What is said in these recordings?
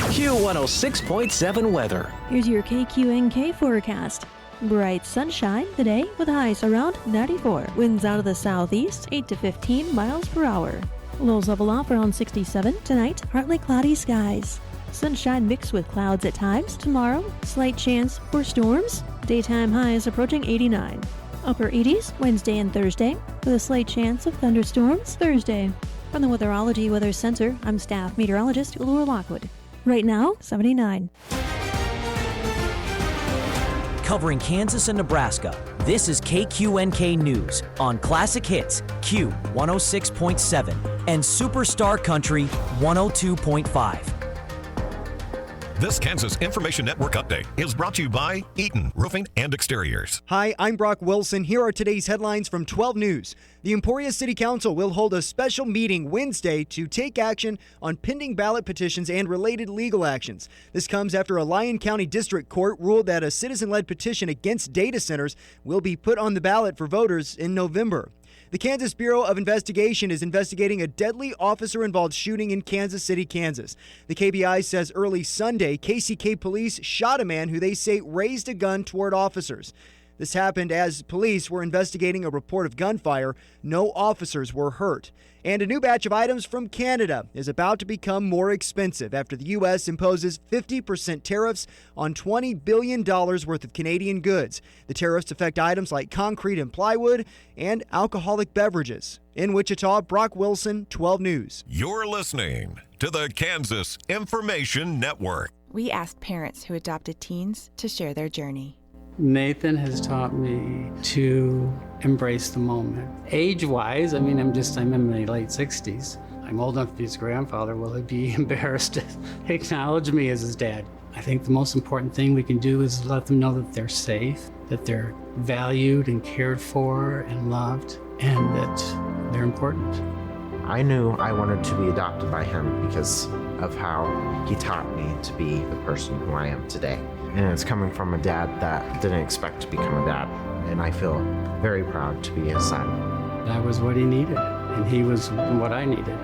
Q106.7 weather. Here's your KQNK forecast. Bright sunshine today with highs around 94. Winds out of the southeast 8 to 15 miles per hour. Lows level off around 67 tonight. Partly cloudy skies. Sunshine mixed with clouds at times. Tomorrow, slight chance for storms. Daytime highs approaching 89. Upper 80s Wednesday and Thursday with a slight chance of thunderstorms Thursday. From the Weatherology Weather Center, I'm staff meteorologist Laura Lockwood. Right now, 79. Covering Kansas and Nebraska, this is KQNK News on Classic Hits Q106.7 and Superstar Country 102.5. This Kansas Information Network update is brought to you by Eaton Roofing and Exteriors. Hi, I'm Brock Wilson. Here are today's headlines from 12 News. The Emporia City Council will hold a special meeting Wednesday to take action on pending ballot petitions and related legal actions. This comes after a Lyon County District Court ruled that a citizen-led petition against data centers will be put on the ballot for voters in November. The Kansas Bureau of Investigation is investigating a deadly officer-involved shooting in Kansas City, Kansas. The KBI says early Sunday, KCK police shot a man who they say raised a gun toward officers. This happened as police were investigating a report of gunfire. No officers were hurt. And a new batch of items from Canada is about to become more expensive after the U.S. imposes 50% tariffs on $20 billion worth of Canadian goods. The tariffs affect items like concrete and plywood and alcoholic beverages. In Wichita, Brock Wilson, 12 News. You're listening to the Kansas Information Network. We asked parents who adopted teens to share their journey. Nathan has taught me to embrace the moment. Age-wise, I'm in my late 60s. I'm old enough to be his grandfather. Will he be embarrassed to acknowledge me as his dad? I think the most important thing we can do is let them know that they're safe, that they're valued and cared for and loved, and that they're important. I knew I wanted to be adopted by him because of how he taught me to be the person who I am today. And it's coming from a dad that didn't expect to become a dad. And I feel very proud to be his son. I was what he needed, and he was what I needed.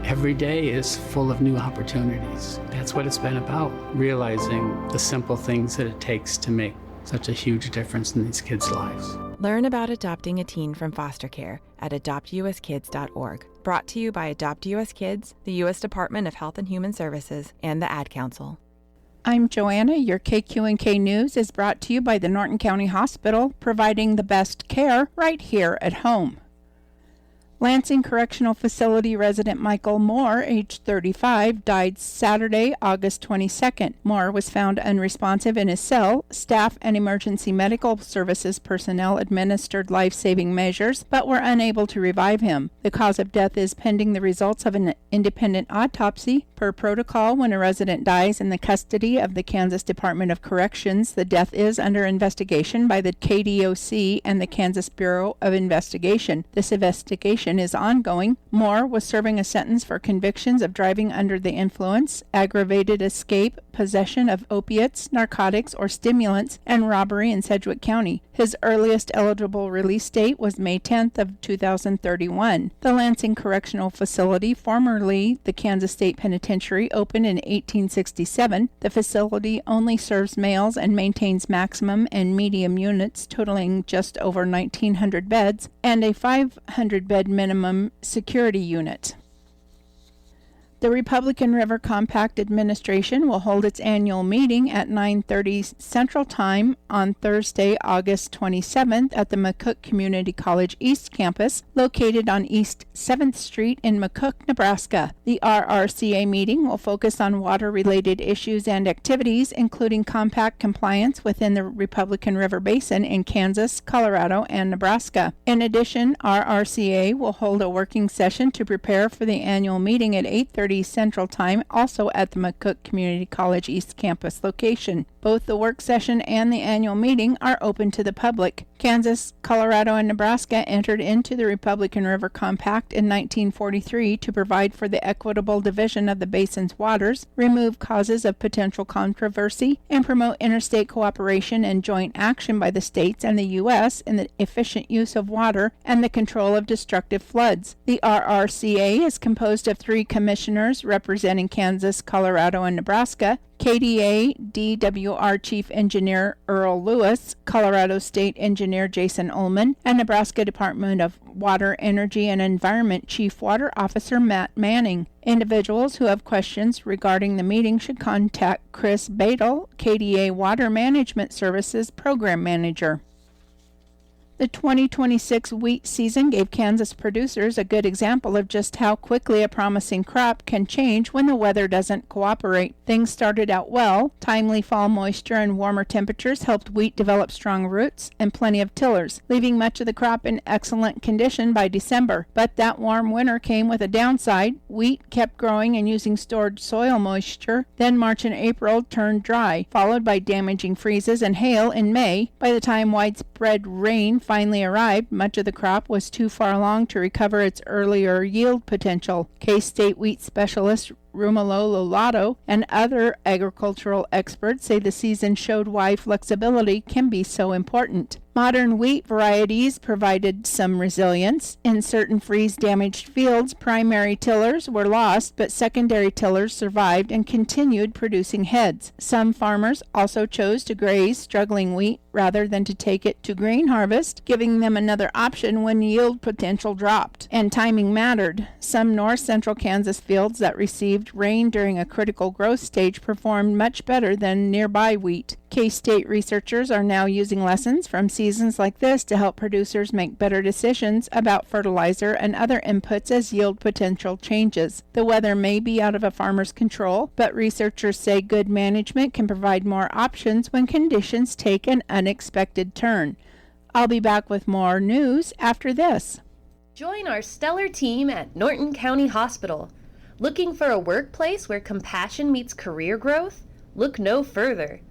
Every day is full of new opportunities. That's what it's been about, realizing the simple things that it takes to make such a huge difference in these kids' lives. Learn about adopting a teen from foster care at adoptuskids.org. Brought to you by Adopt US Kids, the U.S. Department of Health and Human Services, and the Ad Council. I'm Joanna. Your KQNK News is brought to you by the Norton County Hospital, providing the best care right here at home. Lansing Correctional Facility resident Michael Moore, age 35, died Saturday, August 22nd. Moore was found unresponsive in his cell. Staff and emergency medical services personnel administered life-saving measures, but were unable to revive him. The cause of death is pending the results of an independent autopsy. Per protocol, when a resident dies in the custody of the Kansas Department of Corrections, the death is under investigation by the KDOC and the Kansas Bureau of Investigation. This investigation is ongoing. Moore was serving a sentence for convictions of driving under the influence, aggravated escape, possession of opiates, narcotics, or stimulants, and robbery in Sedgwick County. His earliest eligible release date was May 10th of 2031. The Lansing Correctional Facility, formerly the Kansas State Penitentiary, opened in 1867. The facility only serves males and maintains maximum and medium units totaling just over 1,900 beds and a 500-bed minimum security unit. The Republican River Compact Administration will hold its annual meeting at 9:30 Central Time on Thursday, August 27th at the McCook Community College East Campus, located on East 7th Street in McCook, Nebraska. The RRCA meeting will focus on water-related issues and activities, including compact compliance within the Republican River Basin in Kansas, Colorado, and Nebraska. In addition, RRCA will hold a working session to prepare for the annual meeting at 8:30 Central Time, also at the McCook Community College East Campus location. Both the work session and the annual meeting are open to the public. Kansas, Colorado, and Nebraska entered into the Republican River Compact in 1943 to provide for the equitable division of the basin's waters, remove causes of potential controversy, and promote interstate cooperation and joint action by the states and the U.S. in the efficient use of water and the control of destructive floods. The RRCA is composed of 3 commissioners representing Kansas, Colorado, and Nebraska: KDA DWR Chief Engineer Earl Lewis, Colorado State Engineer Jason Ullman, and Nebraska Department of Water, Energy, and Environment Chief Water Officer Matt Manning. Individuals who have questions regarding the meeting should contact Chris Badel, KDA Water Management Services Program Manager. The 2026 wheat season gave Kansas producers a good example of just how quickly a promising crop can change when the weather doesn't cooperate. Things started out well. Timely fall moisture and warmer temperatures helped wheat develop strong roots and plenty of tillers, leaving much of the crop in excellent condition by December. But that warm winter came with a downside. Wheat kept growing and using stored soil moisture. Then March and April turned dry, followed by damaging freezes and hail in May. By the time widespread rain finally arrived, much of the crop was too far along to recover its earlier yield potential. K-State wheat specialist Rumalo Lolato and other agricultural experts say the season showed why flexibility can be so important. Modern wheat varieties provided some resilience. In certain freeze-damaged fields, primary tillers were lost, but secondary tillers survived and continued producing heads. Some farmers also chose to graze struggling wheat rather than to take it to grain harvest, giving them another option when yield potential dropped. And timing mattered. Some north-central Kansas fields that received rain during a critical growth stage performed much better than nearby wheat. K-State researchers are now using lessons from seasons like this to help producers make better decisions about fertilizer and other inputs as yield potential changes. The weather may be out of a farmer's control, but researchers say good management can provide more options when conditions take an unexpected turn. I'll be back with more news after this. Join our stellar team at Norton County Hospital. Looking for a workplace where compassion meets career growth? Look no further.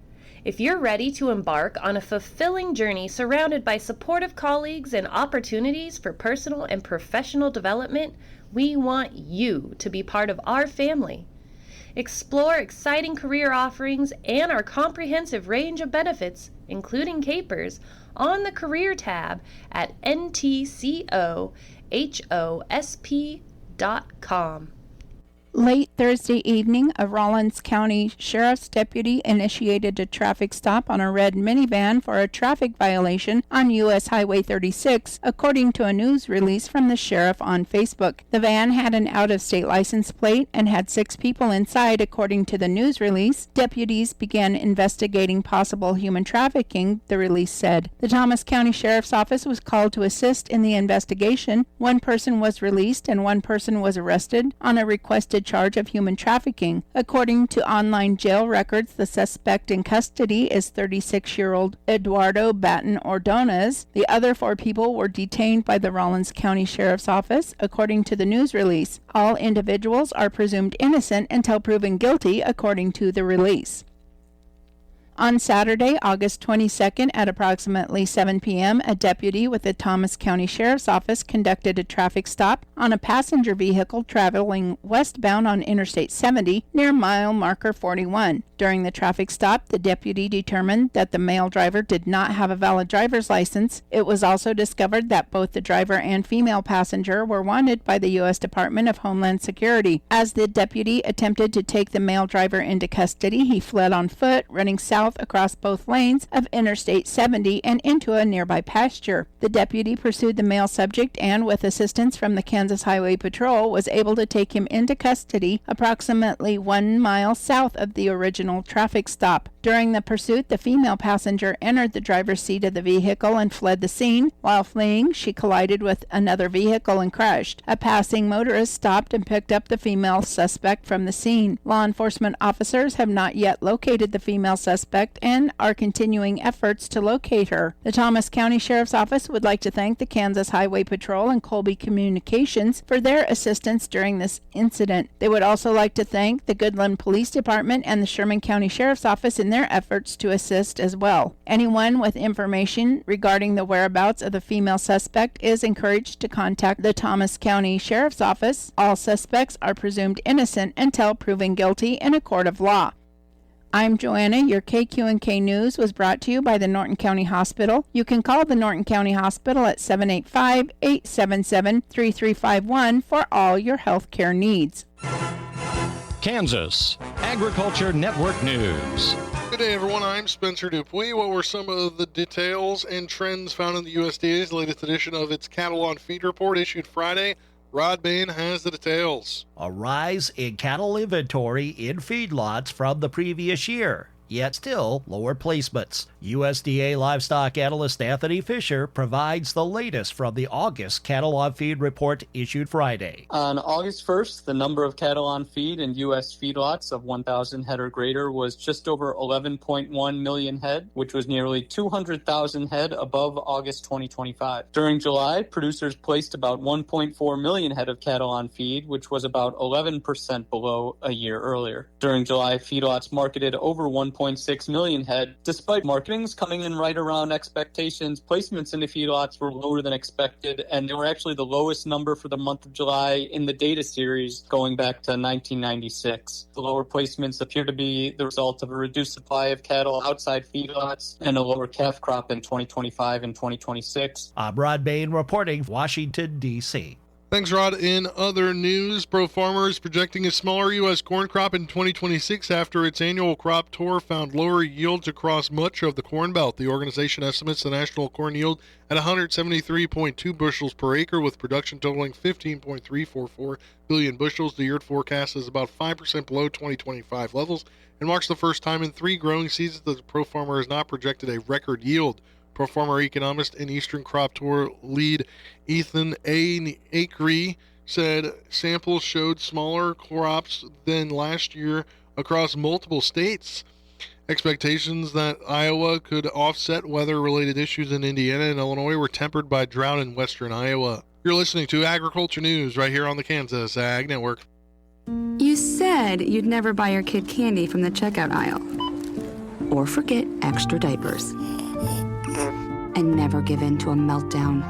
If you're ready to embark on a fulfilling journey surrounded by supportive colleagues and opportunities for personal and professional development, we want you to be part of our family. Explore exciting career offerings and our comprehensive range of benefits, including capers, on the Career tab at ntcohosp.com. Late Thursday evening, a Rawlins County Sheriff's deputy initiated a traffic stop on a red minivan for a traffic violation on U.S. Highway 36, according to a news release from the sheriff on Facebook. The van had an out-of-state license plate and had 6 people inside, according to the news release. Deputies began investigating possible human trafficking, the release said. The Thomas County Sheriff's Office was called to assist in the investigation. 1 person was released and 1 person was arrested on a requested charge of human trafficking. According to online jail records, the suspect in custody is 36-year-old Eduardo Batten Ordonez. The other 4 people were detained by the Rawlins County Sheriff's Office, according to the news release. All individuals are presumed innocent until proven guilty, according to the release. On Saturday, August 22nd at approximately 7 p.m., a deputy with the Thomas County Sheriff's Office conducted a traffic stop on a passenger vehicle traveling westbound on Interstate 70 near mile marker 41. During the traffic stop, the deputy determined that the male driver did not have a valid driver's license. It was also discovered that both the driver and female passenger were wanted by the U.S. Department of Homeland Security. As the deputy attempted to take the male driver into custody, he fled on foot, running south across both lanes of Interstate 70 and into a nearby pasture. The deputy pursued the male subject and, with assistance from the Kansas Highway Patrol, was able to take him into custody approximately 1 mile south of the original traffic stop. During the pursuit, the female passenger entered the driver's seat of the vehicle and fled the scene. While fleeing, she collided with another vehicle and crashed. A passing motorist stopped and picked up the female suspect from the scene. Law enforcement officers have not yet located the female suspect suspect and are continuing efforts to locate her. The Thomas County Sheriff's Office would like to thank the Kansas Highway Patrol and Colby Communications for their assistance during this incident. They would also like to thank the Goodland Police Department and the Sherman County Sheriff's Office in their efforts to assist as well. Anyone with information regarding the whereabouts of the female suspect is encouraged to contact the Thomas County Sheriff's Office. All suspects are presumed innocent until proven guilty in a court of law. I'm Joanna. Your KQNK News was brought to you by the Norton County Hospital. You can call the Norton County Hospital at 785-877-3351 for all your health care needs. Kansas Agriculture Network News. Good day, everyone. I'm Spencer Dupuis. What were some of the details and trends found in the USDA's latest edition of its Cattle on Feed report issued Friday? Rod Bain has the details. A rise in cattle inventory in feedlots from the previous year, yet still lower placements. USDA livestock analyst Anthony Fisher provides the latest from the August Cattle on Feed report issued Friday. On August 1st, the number of cattle on feed in U.S. feedlots of 1,000 head or greater was just over 11.1 million head, which was nearly 200,000 head above August 2025. During July, producers placed about 1.4 million head of cattle on feed, which was about 11% below a year earlier. During July, feedlots marketed over 1.6 million head. Despite marketings coming in right around expectations, placements into feedlots were lower than expected, and they were actually the lowest number for the month of July in the data series going back to 1996. The lower placements appear to be the result of a reduced supply of cattle outside feedlots and a lower calf crop in 2025 and 2026. I'm Rod Bain reporting, Washington, D.C. Thanks, Rod. In other news, Pro Farmers projecting a smaller U.S. corn crop in 2026 after its annual crop tour found lower yields across much of the Corn Belt. The organization estimates the national corn yield at 173.2 bushels per acre, with production totaling 15.344 billion bushels. The year forecast is about 5% below 2025 levels and marks the first time in 3 growing seasons that the Pro Farmer has not projected a record yield. Pro Farmer economist and Eastern Crop Tour lead Ethan A. Acree said samples showed smaller crops than last year across multiple states. Expectations that Iowa could offset weather-related issues in Indiana and Illinois were tempered by drought in western Iowa. You're listening to Agriculture News right here on the Kansas Ag Network. You said you'd never buy your kid candy from the checkout aisle. Or forget extra diapers. And never give in to a meltdown.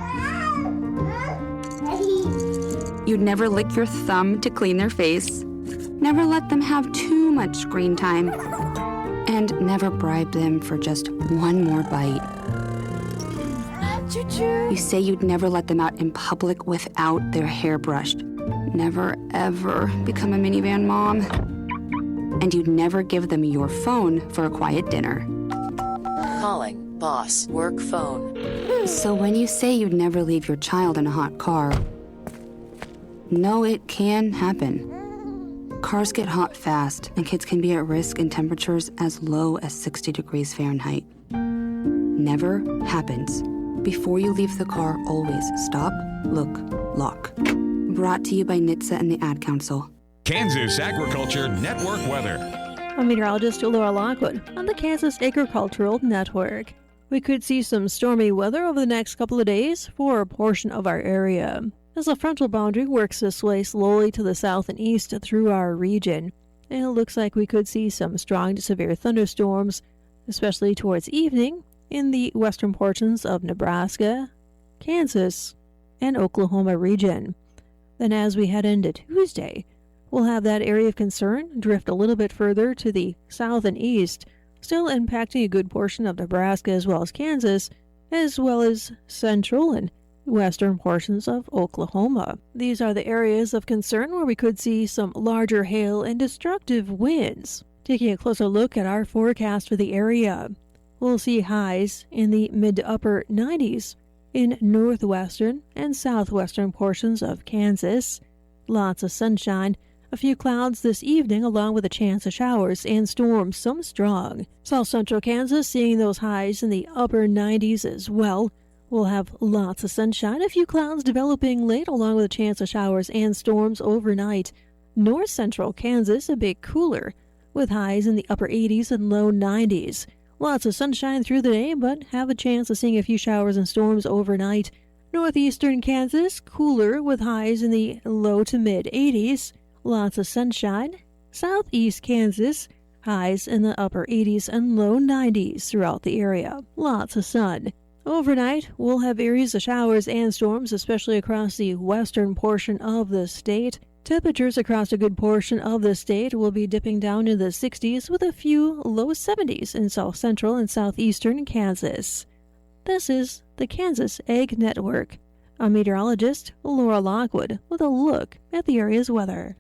You'd never lick your thumb to clean their face, never let them have too much screen time, and never bribe them for just one more bite. You say you'd never let them out in public without their hair brushed, never ever become a minivan mom, and you'd never give them your phone for a quiet dinner. Calling boss work phone. So when you say you'd never leave your child in a hot car, no, it can happen. Cars get hot fast, and kids can be at risk in temperatures as low as 60 degrees Fahrenheit. Never happens. Before you leave the car, always stop, look, lock. Brought to you by NHTSA and the Ad Council. Kansas Agriculture Network weather. I'm meteorologist Laura Lockwood on the Kansas Agricultural Network. We could see some stormy weather over the next couple of days for a portion of our area, as the frontal boundary works its way slowly to the south and east through our region. And it looks like we could see some strong to severe thunderstorms, especially towards evening in the western portions of Nebraska, Kansas, and Oklahoma region. Then as we head into Tuesday, we'll have that area of concern drift a little bit further to the south and east, still impacting a good portion of Nebraska as well as central and western portions of Oklahoma. These are the areas of concern where we could see some larger hail and destructive winds. Taking a closer look at our forecast for the area, we'll see highs in the mid to upper 90s in northwestern and southwestern portions of Kansas. Lots of sunshine. A few clouds this evening, along with a chance of showers and storms, some strong. South central Kansas seeing those highs in the upper 90s as well. We'll have lots of sunshine, a few clouds developing late, along with a chance of showers and storms overnight. North central Kansas a bit cooler, with highs in the upper 80s and low 90s. Lots of sunshine through the day, but have a chance of seeing a few showers and storms overnight. Northeastern Kansas, cooler with highs in the low to mid 80s. Lots of sunshine. Southeast Kansas, highs in the upper 80s and low 90s throughout the area. Lots of sun. Overnight, we'll have areas of showers and storms, especially across the western portion of the state. Temperatures across a good portion of the state will be dipping down in the 60s with a few low 70s in south central and southeastern Kansas. This is the Kansas Ag Network. I'm meteorologist Laura Lockwood with a look at the area's weather.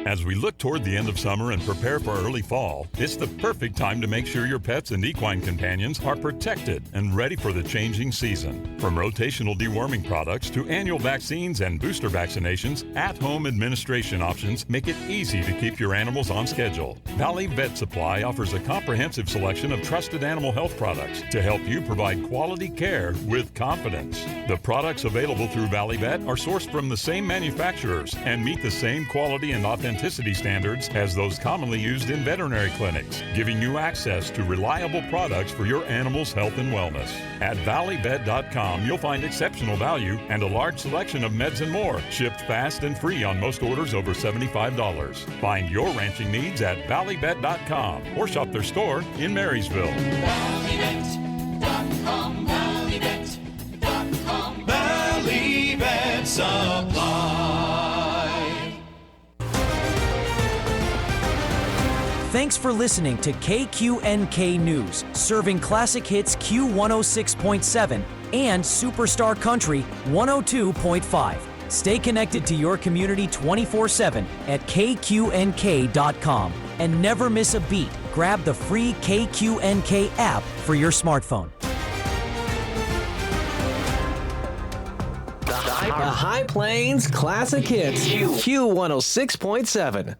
As we look toward the end of summer and prepare for early fall, it's the perfect time to make sure your pets and equine companions are protected and ready for the changing season. From rotational deworming products to annual vaccines and booster vaccinations, at-home administration options make it easy to keep your animals on schedule. Valley Vet Supply offers a comprehensive selection of trusted animal health products to help you provide quality care with confidence. The products available through Valley Vet are sourced from the same manufacturers and meet the same quality and authenticity standards as those commonly used in veterinary clinics, giving you access to reliable products for your animal's health and wellness. At valleyvet.com, you'll find exceptional value and a large selection of meds and more, shipped fast and free on most orders over $75. Find your ranching needs at valleyvet.com or shop their store in Marysville. Valleyvet.com, valleyvet.com, Valley Vet Supply. Thanks for listening to KQNK News, serving classic hits Q106.7 and Superstar Country 102.5. Stay connected to your community 24/7 at KQNK.com and never miss a beat. Grab the free KQNK app for your smartphone. The High Plains Classic Hits Q106.7.